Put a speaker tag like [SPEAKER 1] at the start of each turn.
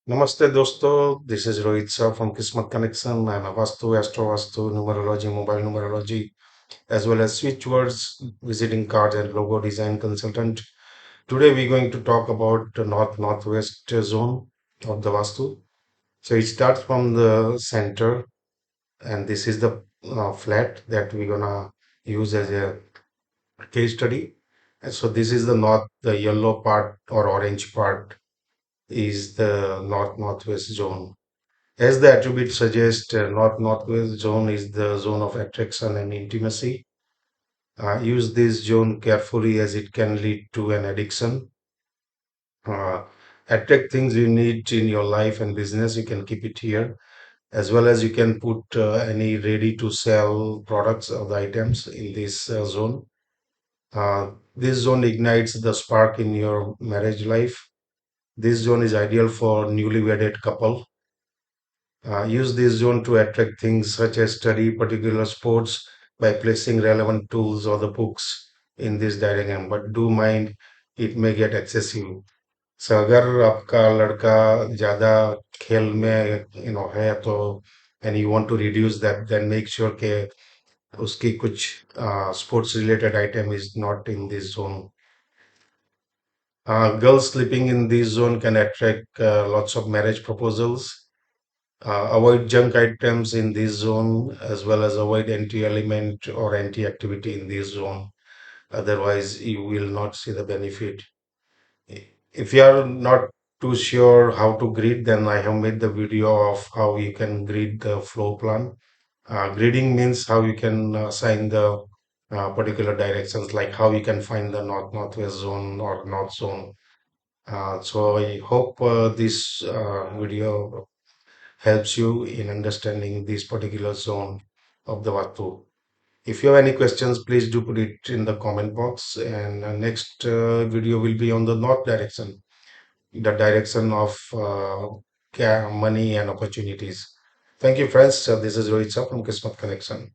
[SPEAKER 1] Namaste dosto, this is Rohit Shah from Kismet Connection. I'm a Vastu, Astro Vastu, Numerology, Mobile Numerology, as well as switch words, visiting cards and logo design consultant. Today we're going to talk about the North-Northwest zone of the Vastu. So it starts from the center, and this is the flat that we're gonna use as a case study. And so this is the north, the yellow part or orange part is the North-Northwest zone. As the attribute suggests, North-Northwest zone is the zone of attraction and intimacy. Use this zone carefully as it can lead to an addiction. Uh, Attract things you need in your life and business. You can keep it here, as well as you can put any ready to sell products or the items in this zone. This zone ignites the spark in your marriage life. This zone is ideal for newly wedded couple. Use this zone to attract things such as study particular sports by placing relevant tools or the books in this direction. But do mind it may get excessive. So अगर आपका लड़का ज्यादा खेल में है तो and you want to reduce that, then make sure कि उसकी कुछ sports related item is not in this zone. Girls sleeping in this zone can attract lots of marriage proposals. Avoid junk items in this zone as well as avoid anti-element or anti-activity in this zone. Otherwise, you will not see the benefit. If you are not too sure how to grid, then I have made the video of how you can grid the floor plan. Gridding means how you can assign the particular directions, like how you can find the north-northwest zone or north zone. So I hope this video helps you in understanding this particular zone of the Vastu. If you have any questions, please do put it in the comment box. And next video will be on the north direction, the direction of money and opportunities. Thank you, friends. This is Rohit Shah from Kismet Connection.